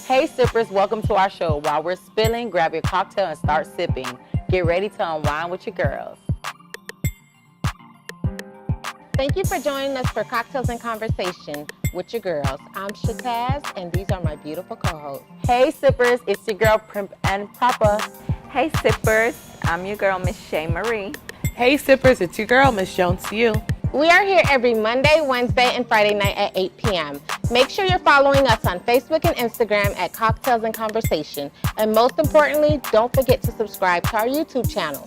Hey sippers, welcome to our show. While we're spilling, grab your cocktail and start sipping. Get ready to unwind with your girls. Thank you for joining us for Cocktails and Conversation with your girls. I'm Shataz, and these are my beautiful co-hosts. Hey sippers, it's your girl Primp and Papa. Hey sippers, I'm your girl Miss Shay Marie. Hey sippers, it's your girl Miss Jones to you. We are here every Monday, Wednesday, and Friday night at 8 p.m. Make sure you're following us on Facebook and Instagram at Cocktails and Conversation. And most importantly, don't forget to subscribe to our YouTube channel.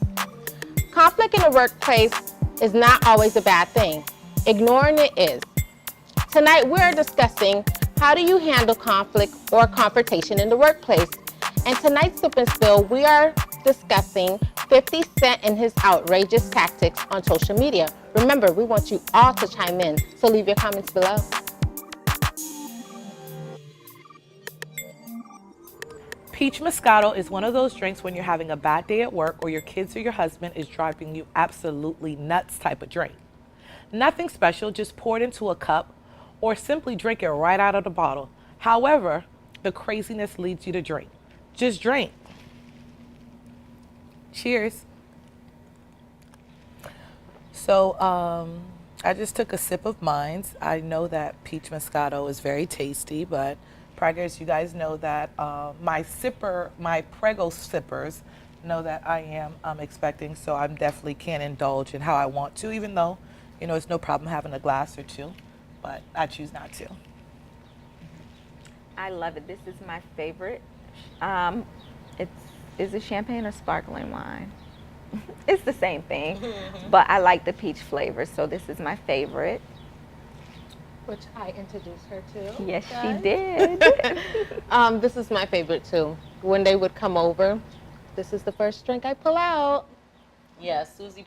Conflict in the workplace is not always a bad thing. Ignoring it is. Tonight we're discussing how do you handle conflict or confrontation in the workplace. And tonight's Sip and Spill, we are discussing 50 Cent and his outrageous tactics on social media. Remember, we want you all to chime in, so leave your comments below. Peach Moscato is one of those drinks when you're having a bad day at work or your kids or your husband is driving you absolutely nuts type of drink. Nothing special, just pour it into a cup or simply drink it right out of the bottle. However, the craziness leads you to drink. Just drink. Cheers. So, I just took a sip of mine. I know that peach Moscato is very tasty, but preggers, you guys know that my Prego sippers know that I am expecting, so I definitely can't indulge in how I want to, even though, you know, it's no problem having a glass or two, but I choose not to. I love it. This is my favorite. Is it champagne or sparkling wine? It's the same thing, but I like the peach flavor, so this is my favorite. Which I introduced her to. Yes, guys. she did. This is my favorite too. When they would come over, this is the first drink I pull out. Yeah, Susie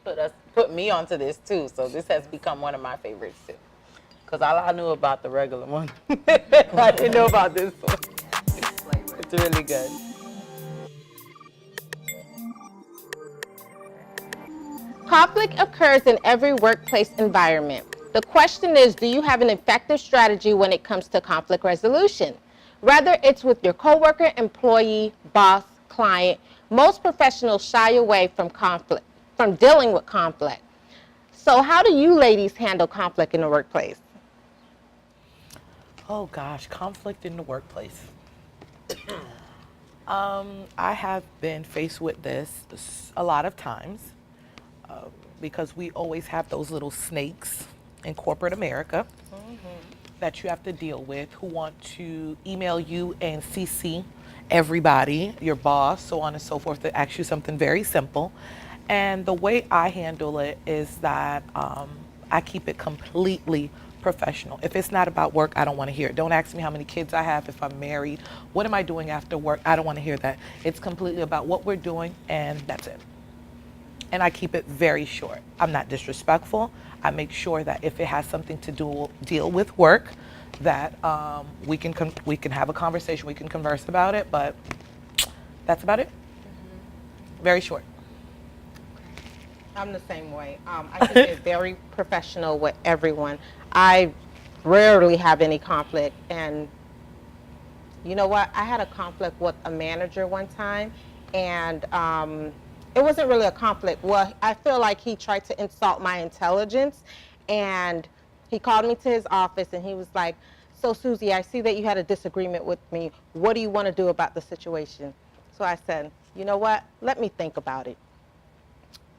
put me onto this too, so this has become one of my favorites too. Because all I knew about the regular one. I didn't know about this one. It's really good. Conflict occurs in every workplace environment. The question is, do you have an effective strategy when it comes to conflict resolution? Whether it's with your coworker, employee, boss, client, most professionals shy away from conflict, from dealing with conflict. So how do you ladies handle conflict in the workplace? Oh gosh, conflict in the workplace. I have been faced with this a lot of times because we always have those little snakes in corporate America that you have to deal with who want to email you and CC everybody, your boss, so on and so forth, to ask you something very simple. And the way I handle it is that I keep it completely professional. If it's not about work, I don't want to hear it. Don't ask me how many kids I have, if I'm married, what am I doing after work. I don't want to hear that. It's completely about what we're doing, and that's it. And I keep it very short. I'm not disrespectful. I make sure that if it has something to deal with work, that we can have a conversation, we can converse about it, but that's about it. Very short. I'm the same way. I keep it very professional with everyone. I rarely have any conflict. And you know what? I had a conflict with a manager one time, and it wasn't really a conflict. Well, I feel like he tried to insult my intelligence, and he called me to his office, and he was like, "So, Susie, I see that you had a disagreement with me. What do you want to do about the situation?" So I said, "You know what? Let me think about it."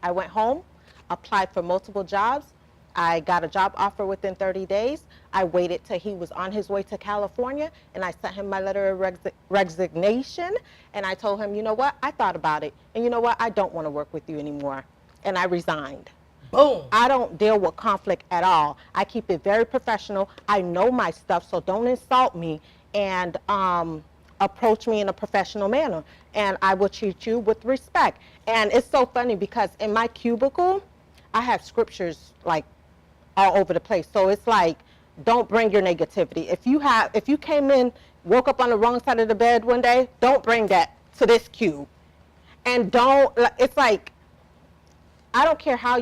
I went home, applied for multiple jobs. I got a job offer within 30 days. I waited till he was on his way to California, and I sent him my letter of resignation, and I told him, you know what, I thought about it, and you know what, I don't want to work with you anymore, and I resigned. Boom. I don't deal with conflict at all. I keep it very professional. I know my stuff, so don't insult me, and approach me in a professional manner, and I will treat you with respect. And it's so funny because in my cubicle, I have scriptures like all over the place. So it's like, don't bring your negativity. If you came in, woke up on the wrong side of the bed one day, don't bring that to this cube. And it's like, I don't care how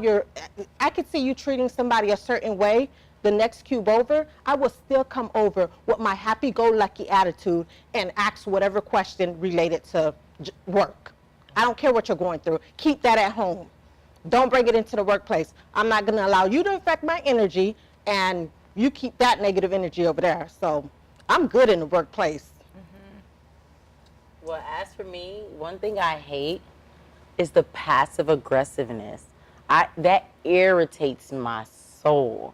I could see you treating somebody a certain way, the next cube over, I will still come over with my happy-go-lucky attitude and ask whatever question related to work. I don't care what you're going through. Keep that at home. Don't bring it into the workplace. I'm not going to allow you to affect my energy, and you keep that negative energy over there. So I'm good in the workplace. Well, as for me, one thing I hate is the passive aggressiveness. That irritates my soul.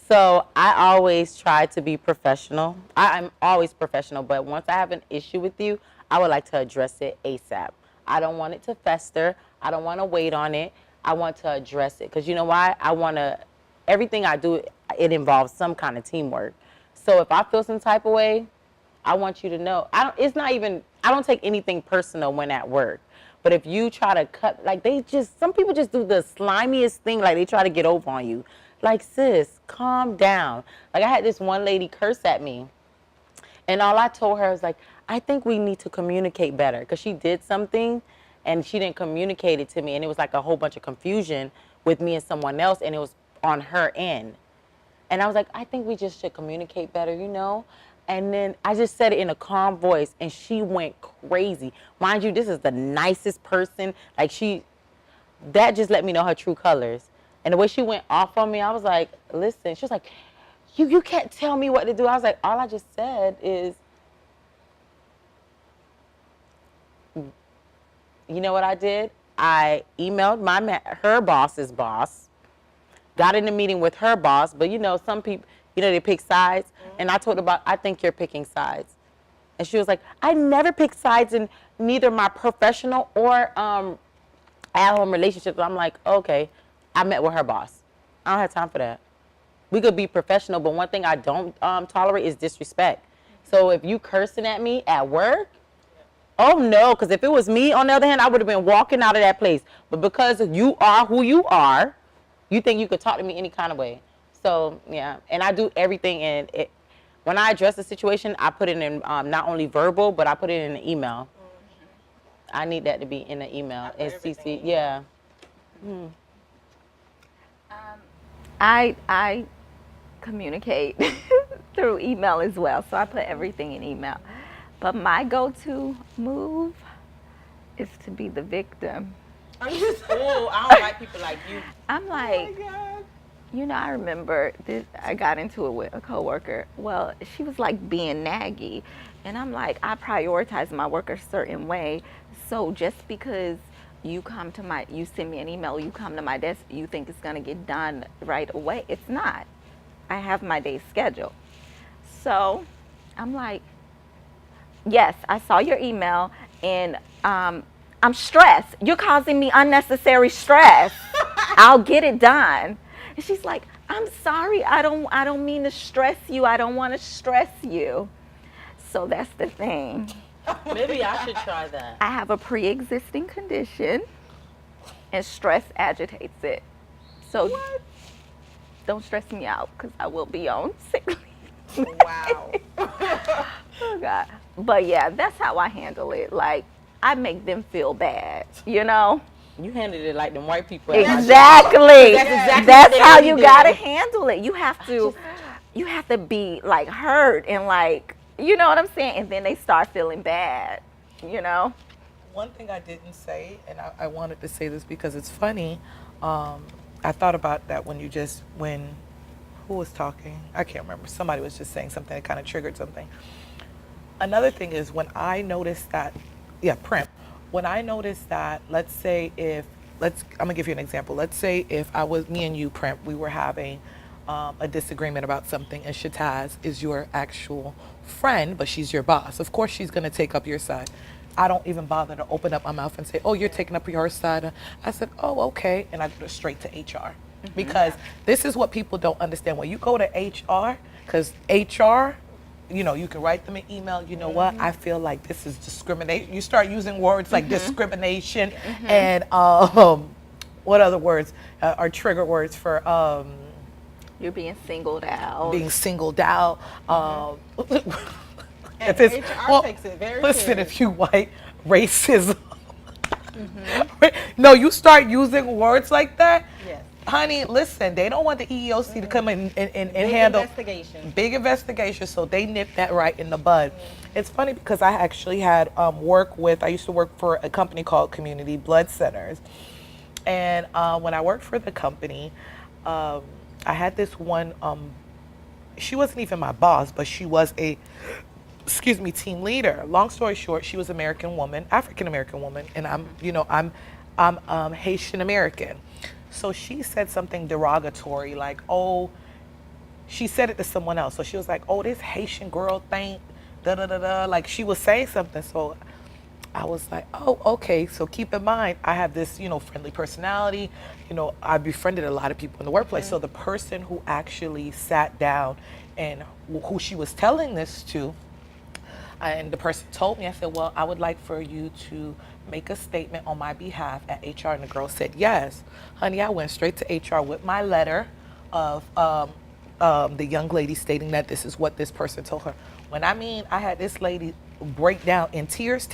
So I always try to be professional. I'm always professional, but once I have an issue with you, I would like to address it ASAP. I don't want it to fester. I don't want to wait on it. I want to address it. Because you know why? Everything I do, it involves some kind of teamwork. So if I feel some type of way, I want you to know. I don't take anything personal when at work. But if you try to cut, like some people just do the slimiest thing, like they try to get over on you. Like, sis, calm down. Like I had this one lady curse at me. And all I told her was like, I think we need to communicate better. Because she did something and she didn't communicate it to me. And it was like a whole bunch of confusion with me and someone else. And it was on her end. And I was like, I think we just should communicate better, you know? And then I just said it in a calm voice, and she went crazy. Mind you, this is the nicest person. Like that just let me know her true colors. And the way she went off on me, I was like, listen. She was like, you can't tell me what to do. I was like, all I just said is, you know what I did? I emailed her boss's boss, got in a meeting with her boss, but you know, some people, they pick sides. And I told her I think you're picking sides. And she was like, I never pick sides in neither my professional or at-home relationships. I'm like, okay. I met with her boss. I don't have time for that. We could be professional, but one thing I don't tolerate is disrespect. So if you cursing at me at work, oh no, because if it was me, on the other hand, I would have been walking out of that place. But because you are who you are, you think you could talk to me any kind of way. So, yeah, and I do everything in it. When I address a situation, I put it in not only verbal, but I put it in an email. I need that to be in an email. It's CC, yeah. I communicate through email as well, so I put everything in email. But my go-to move is to be the victim. I don't like people like you. I'm like, I remember this. I got into it with a coworker. Well, she was like being naggy, and I'm like, I prioritize my work a certain way. So just because you send me an email, you come to my desk, you think it's gonna get done right away. It's not. I have my day scheduled. So I'm like, yes, I saw your email, and I'm stressed. You're causing me unnecessary stress. I'll get it done. And she's like, I'm sorry, I don't mean to stress you. I don't want to stress you. So that's the thing. Maybe I should try that. I have a pre-existing condition, and stress agitates it. So don't stress me out, because I will be on sick leave. Wow. Oh, God. But yeah, that's how I handle it. Like, I make them feel bad, You handled it like them white people. Exactly. That's how you gotta do. handle it. You have to be like hurt and like, you know what I'm saying? And then they start feeling bad, One thing I didn't say, and I wanted to say this because it's funny. I thought about that who was talking? I can't remember. Somebody was just saying something that kind of triggered something. Another thing is when I noticed that, Primp. When I noticed that, I'm gonna give you an example. Let's say if me and you, Primp, we were having a disagreement about something, and Shataz is your actual friend, but she's your boss. Of course, she's gonna take up your side. I don't even bother to open up my mouth and say, oh, you're taking up your side. I said, oh, okay, and I go straight to HR. Because this is what people don't understand. When you go to HR, because HR, you can write them an email. You know what? I feel like this is discrimination. You start using words like discrimination and what other words are trigger words for You're being singled out. Being singled out. And HR takes it very listen, serious. if you white, racism. No, you start using words like that. Yes. honey, listen, they don't want the EEOC to come in and Big handle investigation. big investigation, so they nipped that right in the bud. It's funny because I actually had I used to work for a company called Community Blood Centers. And when I worked for the company, I had this one, she wasn't even my boss, but she was a, team leader. Long story short, she was American woman, African American woman, and I'm Haitian American. So she said something derogatory, like, oh, she said it to someone else. So she was like, oh, this Haitian girl thing, da da da da. Like she was saying something. So I was like, oh, okay. So keep in mind, I have this, friendly personality. I befriended a lot of people in the workplace. So the person who actually sat down and who she was telling this to, and the person told me, I said, well, I would like for you to make a statement on my behalf at HR. And the girl said, yes. Honey, I went straight to HR with my letter of the young lady stating that this is what this person told her. When I had this lady break down in tears,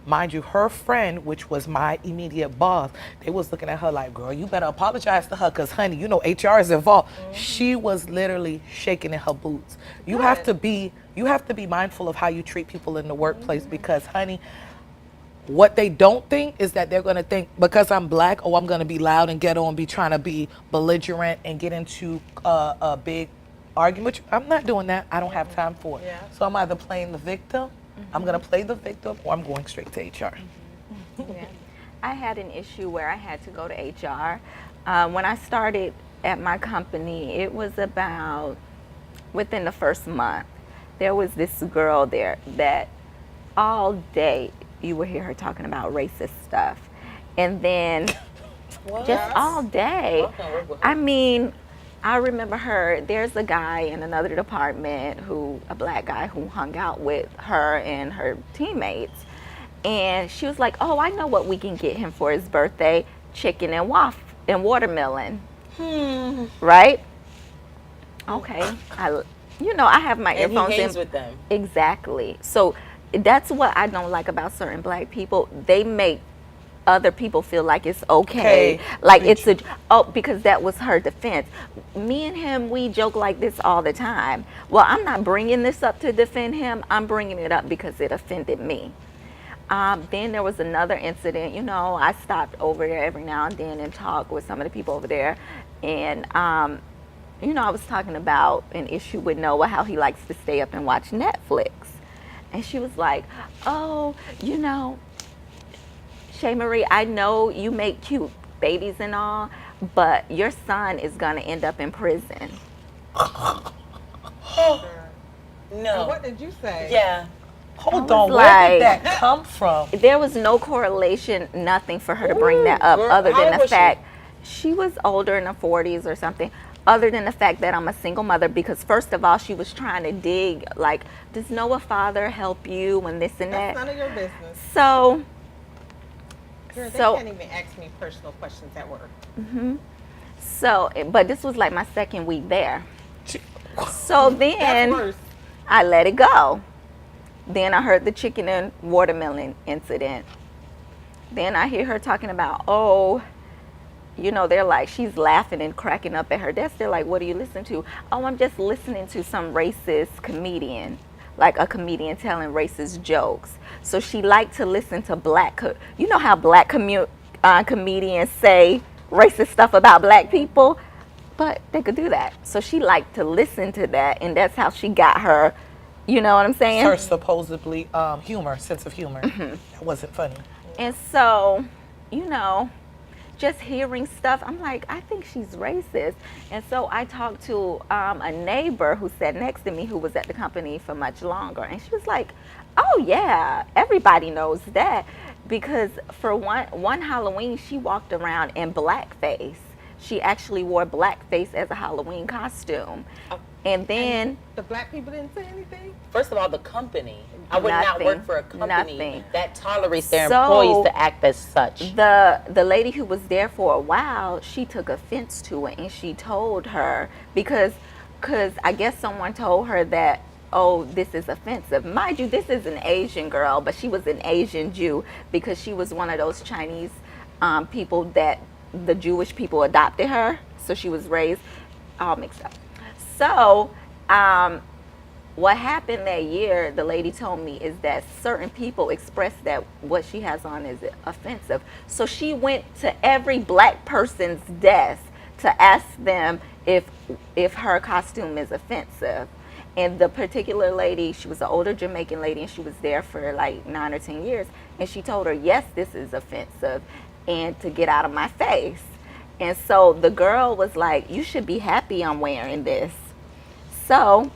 mind you, her friend, which was my immediate boss, they was looking at her like, girl, you better apologize to her because, honey, HR is involved. She was literally shaking in her boots. You have to be mindful of how you treat people in the workplace because, honey, what they don't think is that they're going to think because I'm black, oh, I'm going to be loud and ghetto and be trying to be belligerent and get into a big argument. I'm not doing that. I don't have time for it. Yeah. So I'm either playing the victim, I'm going to play the victim, or I'm going straight to HR. Yeah. I had an issue where I had to go to HR. When I started at my company, it was about within the first month, there was this girl there that all day you would hear her talking about racist stuff. And then just all day. I mean, I remember her, there's a guy in another department a black guy who hung out with her and her teammates. And she was like, oh, I know what we can get him for his birthday, chicken and watermelon. Right? Okay. I have my And earphones he hangs in. with them. Exactly. So that's what I don't like about certain black people. They make other people feel like it's okay. Like because that was her defense. Me and him, we joke like this all the time. Well, I'm not bringing this up to defend him. I'm bringing it up because it offended me. Then there was another incident. I stopped over there every now and then and talked with some of the people over there. And, I was talking about an issue with Noah, how he likes to stay up and watch Netflix. And she was like, oh, Shay Marie, I know you make cute babies and all, but your son is going to end up in prison. No. What did you say? Yeah. Hold on, where did like- that come from? There was no correlation, nothing for her to bring that up girl, other how than old the was she? fact she was older in her 40s or something. Other than the fact that I'm a single mother, because first of all, she was trying to dig, like, does Noah's father help you and this and That's that? none of your business. So, Girl, they So- can't even ask me personal questions at work. but this was like my second week there. So That's then worse. I let it go. Then I heard the chicken and watermelon incident. Then I hear her talking about, they're like, she's laughing and cracking up at her desk. They're like, what do you listen to? Oh, I'm just listening to some racist comedian, like a comedian telling racist jokes. So she liked to listen to how black comedians say racist stuff about black people, but they could do that. So she liked to listen to that, and that's how she got her, you know what I'm saying? Her supposedly sense of humor. That wasn't funny. And so, just hearing stuff, I'm like, I think she's racist. And so I talked to a neighbor who sat next to me who was at the company for much longer. And she was like, oh yeah, everybody knows that. Because for one Halloween, she walked around in blackface. She actually wore blackface as a Halloween costume. And then The black people didn't say anything? First of all, the company. I would not Nothing. work for a company Nothing. that tolerates their So- employees to act as such. the lady who was there for a while, she took offense to it, and she told her because I guess someone told her that, oh, this is offensive. Mind you, this is an Asian girl, but she was an Asian Jew because she was one of those Chinese people that the Jewish people adopted her, so she was raised all mixed up. So, what happened that year, the lady told me, is that certain people expressed that what she has on is offensive. So she went to every black person's desk to ask them if her costume is offensive. And the particular lady, she was an older Jamaican lady, and she was there for like 9 or 10 years. And she told her, yes, this is offensive, and to get out of my face. And so the girl was like, you should be happy I'm wearing this. So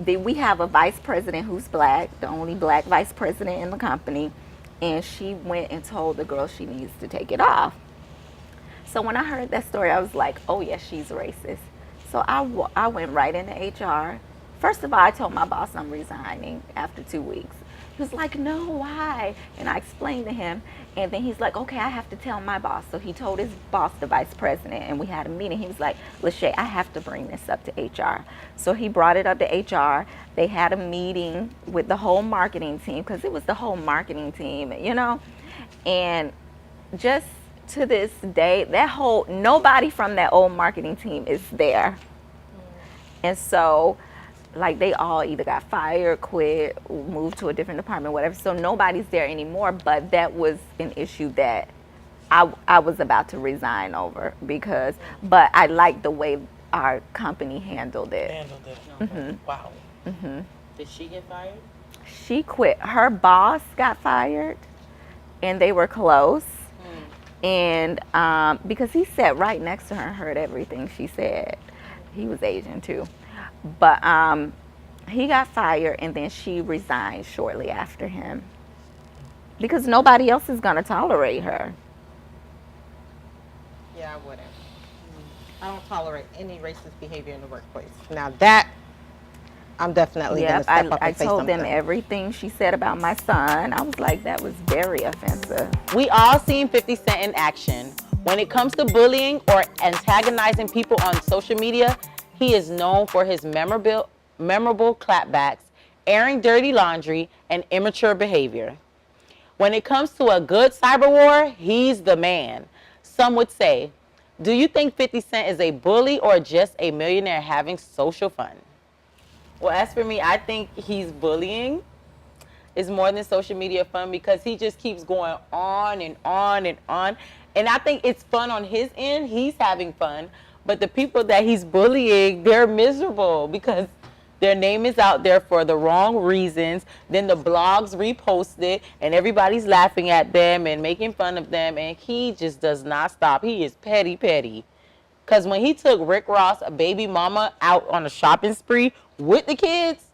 we have a vice president who's black, the only black vice president in the company. And she went and told the girl she needs to take it off. So when I heard that story, I was like, oh, yes, she's racist. So I went right into HR. First of all, I told my boss I'm resigning after 2 weeks. He was like, no, why? And I explained to him. And then he's like, okay, I have to tell my boss. So he told his boss, the vice president, and we had a meeting. He was like, Lachey, I have to bring this up to HR. So he brought it up to HR. They had a meeting with the whole marketing team, because it was the whole marketing team, you know. And just to this day, nobody from that old marketing team is there. And so, like, they all either got fired, quit, moved to a different department, whatever. So nobody's there anymore. But that was an issue that I was about to resign over, but I liked the way our company handled it. Wow. Did she get fired? She quit. Her boss got fired, and they were close. And because he sat right next to her and heard everything she said. He was Asian too. But he got fired, and then she resigned shortly after him, because nobody else is going to tolerate her. Yeah, I wouldn't. I don't tolerate any racist behavior in the workplace. Now that, I'm definitely going to step up and say I told something. them everything she said about my son. I was like, that was very offensive. We all seen 50 Cent in action. When it comes to bullying or antagonizing people on social media, he is known for his memorable clapbacks, airing dirty laundry, and immature behavior. When it comes to a good cyber war, he's the man. Some would say, do you think 50 Cent is a bully or just a millionaire having social fun? Well, as for me, I think he's bullying. It's more than social media fun, because he just keeps going on and on and on. And I think it's fun on his end. He's having fun. But the people that he's bullying, they're miserable because their name is out there for the wrong reasons. Then the blogs repost it, and everybody's laughing at them and making fun of them. And he just does not stop. He is petty, petty. Because when he took Rick Ross, a baby mama, out on a shopping spree with the kids,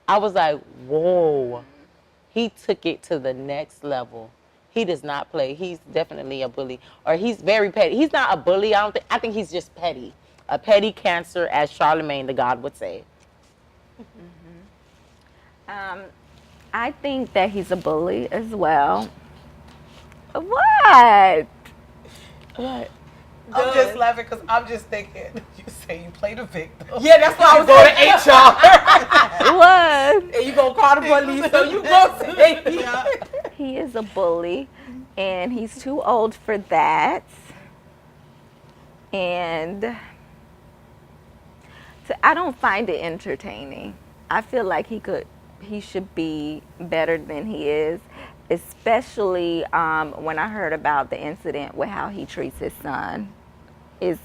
I was like, whoa. He took it to the next level. He does not play. He's definitely a bully, or he's very petty. He's not a bully. I think he's just petty. A petty cancer, as Charlemagne the God would say. I think that he's a bully as well. What? What? I'm just laughing because I'm just thinking, you say you play the victim. Yeah, that's why I was Go to HR. What? And you gonna call the police, so you gonna say He is a bully, and he's too old for that. And I don't find it entertaining. I feel like he should be better than he is, especially when I heard about the incident with how he treats his son. Is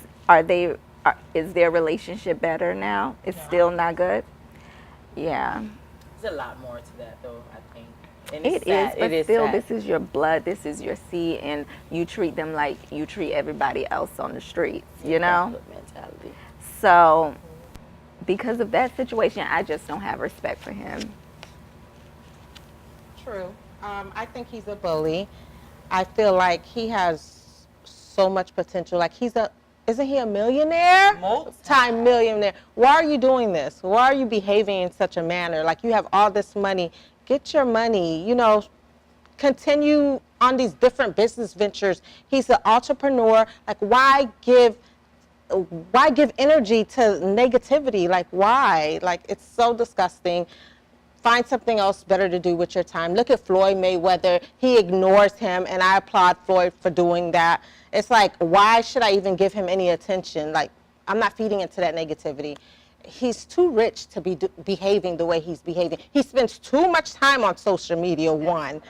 their relationship better now? It's still not good? Yeah. There's a lot more to that, though, I think. And It sad. is, but It still, sad. this is your blood, this is your seed, and you treat them like you treat everybody else on the streets, you know? Good mentality. So, because of that situation, I just don't have respect for him. True. I think he's a bully. I feel like he has so much potential. Like isn't he a millionaire? Multi-millionaire. Why are you doing this? Why are you behaving in such a manner? Like, you have all this money. Get your money, continue on these different business ventures. He's an entrepreneur. Like, why give energy to negativity? Like, why? Like, it's so disgusting. find something else better to do with your time. Look at Floyd Mayweather. He ignores him, and I applaud Floyd for doing that. It's like, why should I even give him any attention? Like, I'm not feeding into that negativity. He's too rich to be behaving the way he's behaving. He spends too much time on social media, one.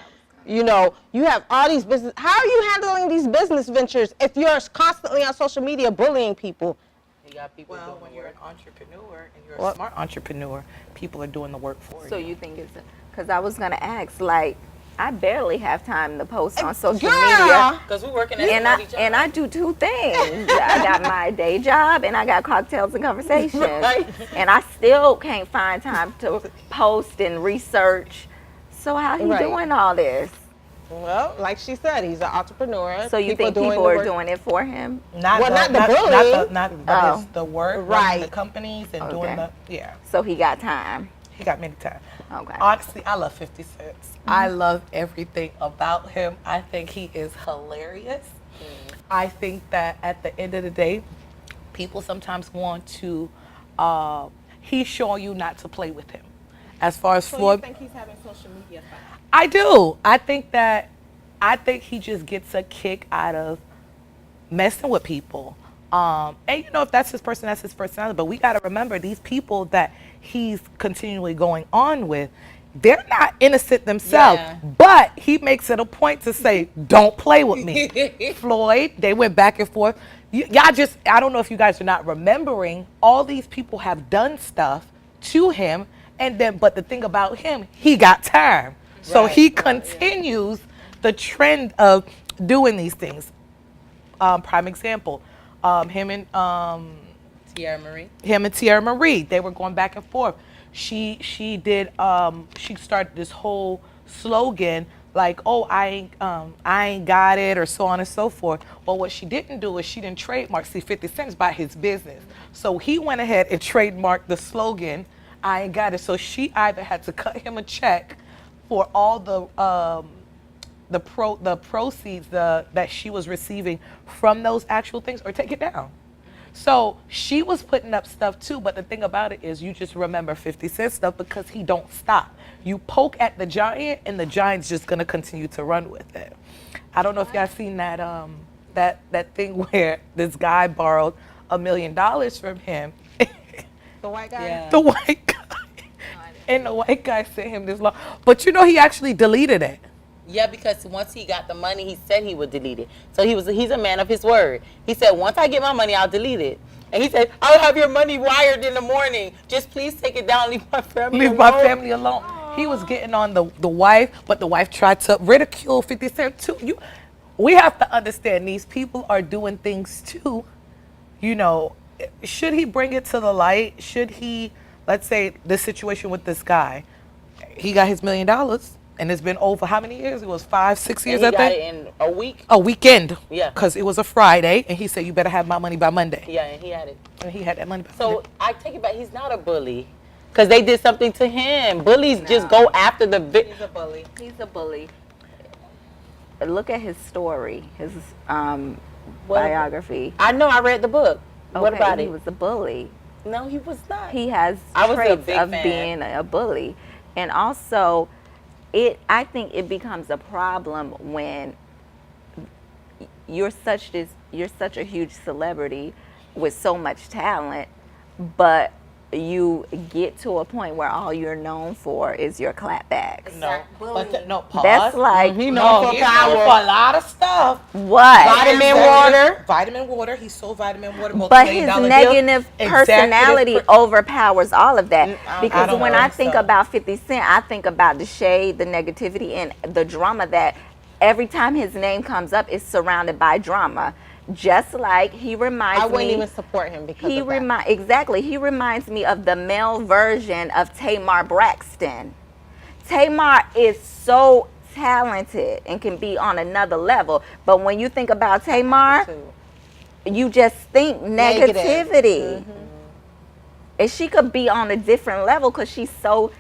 You know, you have all these business. How are you handling these business ventures if you're constantly on social media bullying people? You got people Well, doing when the you're work. an entrepreneur and you're a smart entrepreneur, people are doing the work for you. So you think it's because I was gonna ask, like, I barely have time to post on social Girl! media. Because we're working at And I do two things. I got my day job and I got cocktails and conversations. Right. And I still can't find time to post and research. So how he Right. doing all this? Well, like she said, he's an entrepreneur. So you think doing people the are work. doing it for him? Well, not the bullying. But Oh. it's the work, Right. running the companies and doing Okay. the, yeah. So he got time. He got many times. Okay. Honestly, I love 50 Cent. I love everything about him. I think he is hilarious. I think that at the end of the day, people sometimes want to, he's showing you not to play with him. As far as Floyd, think he's having social media fun? I do. I think he just gets a kick out of messing with people. And you know, if that's his person, that's his personality. But we got to remember, these people that he's continually going on with, they're not innocent themselves. Yeah. But he makes it a point to say, don't play with me. Floyd, they went back and forth. Y'all just, I don't know if you guys are not remembering, all these people have done stuff to him. And then, but the thing about him, he got time. So Right, he right, continues the trend of doing these things. Prime example, him and Tiara Marie. Tiara Marie, they were going back and forth. She started this whole slogan like, oh, I ain't got it, or so on and so forth. Well, what she didn't do is she didn't trademark. See, 50 Cent is by his business. So he went ahead and trademarked the slogan, I ain't got it. So she either had to cut him a check for all the proceeds that she was receiving from those actual things, or take it down. So she was putting up stuff too, but the thing about it is you just remember 50 Cent stuff because he don't stop. You poke at the giant and the giant's just gonna continue to run with it. I don't know if y'all seen that that thing where this guy borrowed $1 million from him. The white guy? Yeah. The white guy. And the white guy sent him this law. But you know he actually deleted it. Yeah, because once he got the money, he said he would delete it. So he's a man of his word. He said, once I get my money, I'll delete it. And he said, I'll have your money wired in the morning. Just please take it down. Leave my family alone. Leave my family alone. He was getting on the wife, but the wife tried to ridicule 50 Cent too. We have to understand these people are doing things too. You know, should he bring it to the light? Should he, let's say the situation with this guy, he got his $1 million and it's been over how many years? It was 5-6 years, And he I got think. it in a week. A weekend. Yeah. Because it was a Friday and he said, you better have my money by Monday. Yeah, and he had it. And he had that money by So Monday. I take it back. He's not a bully. Because they did something to him. Bullies just go after the victim. He's a bully. He's a bully. Look at his story, his biography. I know. I read the book. What Okay, about he it? was a bully. No, he was not. He has I was a traits big of fan. being a bully. And also, I think it becomes a problem when you're such a huge celebrity with so much talent, but you get to a point where all you're known for is your clapbacks. No, but no, pause. That's like He No, known for he's known power. for a lot of stuff. what? Vitamin Executive- water. Vitamin water. He sold vitamin water. But multi-million his dollar negative deal. personality Executive overpowers all of that. I Because don't when think I think so. about 50 Cent, I think about the shade, the negativity, and the drama that every time his name comes up is surrounded by drama. Just like he reminds I me. wouldn't even support him because of that. Exactly. He reminds me of the male version of Tamar Braxton. Tamar is so talented and can be on another level, but when you think about Tamar, you just think Negative. negativity. And she could be on a different level because she's so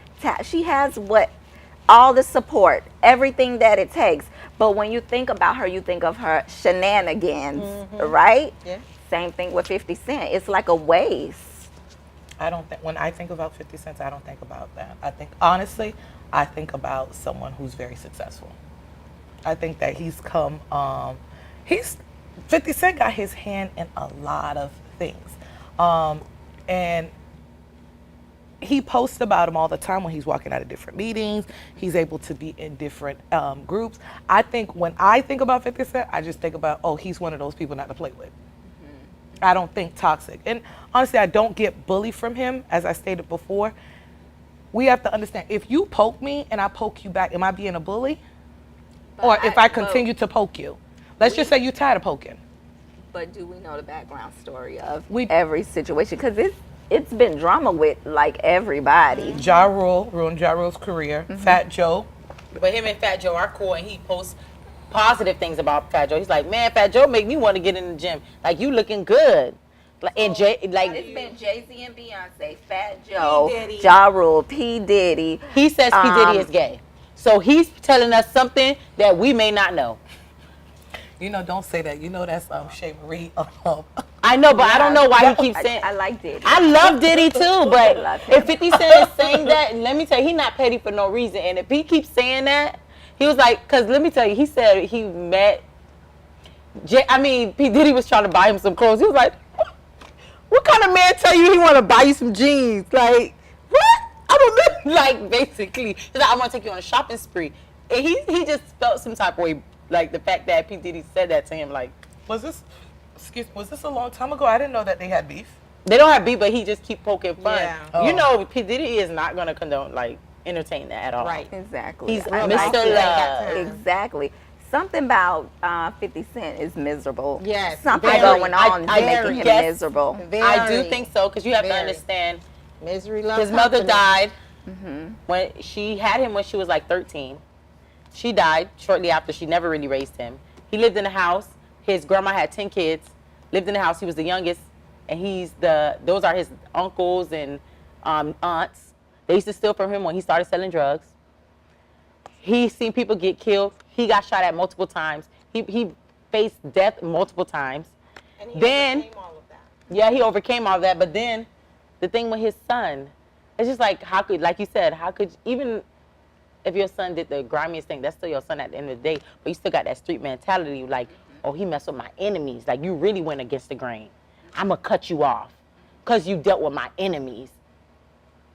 she has all the support, everything that it takes. But when you think about her, you think of her shenanigans, right? Yeah. Same thing with 50 Cent. It's like a waste. I don't think, when I think about 50 Cent, I don't think about that. I think, honestly, I think about someone who's very successful. I think that he's come, 50 Cent got his hand in a lot of things. And he posts about him all the time when he's walking out of different meetings. He's able to be in different groups. I think when I think about 50 Cent, I just think about, oh, he's one of those people not to play with. I don't think toxic. And honestly, I don't get bullied from him, as I stated before. We have to understand, if you poke me and I poke you back, am I being a bully? Or if I continue to poke you? Let's just say you're tired of poking. But do we know the background story of every situation? Because it's been drama with like everybody. Ja Rule ruined Ja Rule's career. Fat Joe. But him and Fat Joe are cool, and he posts positive things about Fat Joe. He's like, man, Fat Joe make me want to get in the gym. Like, you looking good. Like, and Jay, like, It's been Jay-Z and Beyonce, Fat Joe, Ja Rule, P. Diddy. he says P. Diddy is gay. So he's telling us something that we may not know. You know, don't say that. You know that's Shay Marie. I know, but I don't know why he keeps saying. I like Diddy. I love Diddy too, I but love him. if 50 Cent is saying that, let me tell you, he's not petty for no reason. And if he keeps saying that, he was like, because let me tell you, he said he met, P. Diddy was trying to buy him some clothes. He was like, what kind of man tell you he want to buy you some jeans? Like, what? Like, basically, he's like, I want to take you on a shopping spree. And he just felt some type of way, like the fact that P. Diddy said that to him, like. Was this a long time ago? I didn't know that they had beef. They don't have beef, but he just keep poking fun. Yeah. You know, P. Diddy is not going to condone, like, entertain that at all. Right. Exactly. He's I Mr. like Love. it. Exactly. Something about 50 Cent is miserable. Yes, Something very. going on I making him yes. miserable. I do think so, because you have to Very. understand, Misery loves his mother company. died when she had him when she was like 13. She died shortly after. She never really raised him. He lived in a house. His grandma had 10 kids, lived in the house. He was the youngest, and those are his uncles and aunts. They used to steal from him when he started selling drugs. He's seen people get killed. He got shot at multiple times. He faced death multiple times. And he Then- overcame all of that. Yeah, he overcame all of that. But then the thing with his son, it's just like, how could, like you said, how could, even if your son did the grimiest thing, that's still your son at the end of the day. But you still got that street mentality, like, oh, he messed with my enemies. Like, you really went against the grain. I'm going to cut you off because you dealt with my enemies.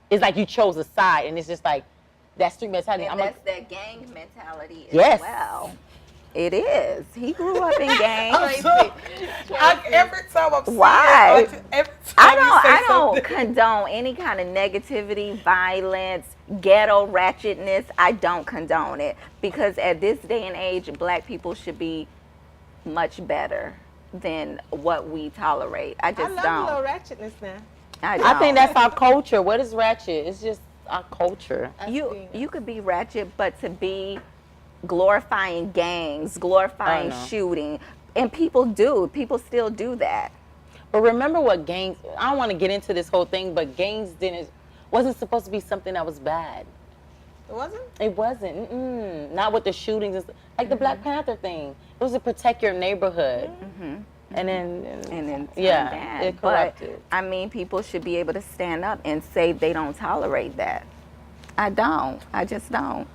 It's like you chose a side, and it's just like that street mentality. And that's that gang mentality as Yes. well. It is. He grew up in gangs. Every time I'm Why? seeing it, every time I you say don't something. condone any kind of negativity, violence, ghetto ratchetness. I don't condone it, because at this day and age, black people should be much better than what we tolerate. I I just love don't. a little ratchetness now. I think that's our culture. What is ratchet? It's just our culture. You could be ratchet, but to be glorifying gangs, glorifying Oh, no. shooting, and people still do that. But remember what gangs, I don't want to get into this whole thing, but gangs wasn't supposed to be something that was bad. It wasn't? It wasn't. Not with the shootings. And like the Black Panther thing. It was to protect your neighborhood. And then, yeah, bad. it But corrupted. I mean, people should be able to stand up and say they don't tolerate that. I don't. I just don't.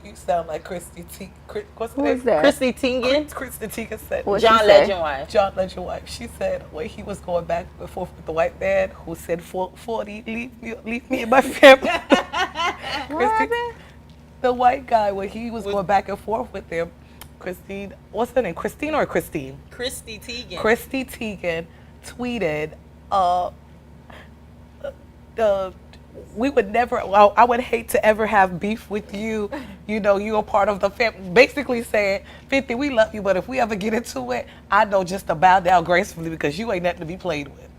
You sound like Christy T. What's her Who name? is that? Chrissy Teigen, Christy Teigen said. What'd she John say? Legend wife. John Legend wife. She said when he was going back and forth with the white man who said 40, leave me and my family. Christy, the white guy, when he was going back and forth with him, Christine, what's her name? Christine or Christine? Chrissy Teigen. Christy Teigen tweeted, we would never, well, I would hate to ever have beef with you. You know, you're a part of the family. Basically saying, 50, we love you, but if we ever get into it, I know just to bow down gracefully because you ain't nothing to be played with.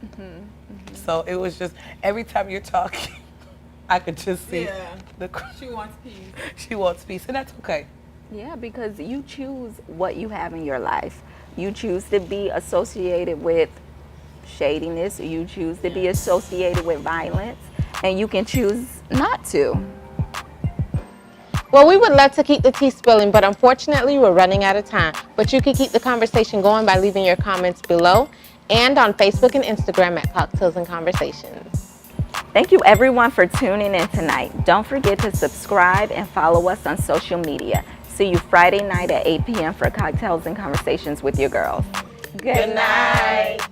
So it was just, every time you're talking, I could just see She wants peace. she wants peace, and that's okay. Yeah, because you choose what you have in your life. You choose to be associated with shadiness, or you choose to be associated with violence, and you can choose not to. Well, we would love to keep the tea spilling, but unfortunately, we're running out of time. But you can keep the conversation going by leaving your comments below and on Facebook and Instagram at Cocktails and Conversations. Thank you everyone for tuning in tonight. Don't forget to subscribe and follow us on social media. See you Friday night at 8 p.m. for cocktails and conversations with your girls. Good night.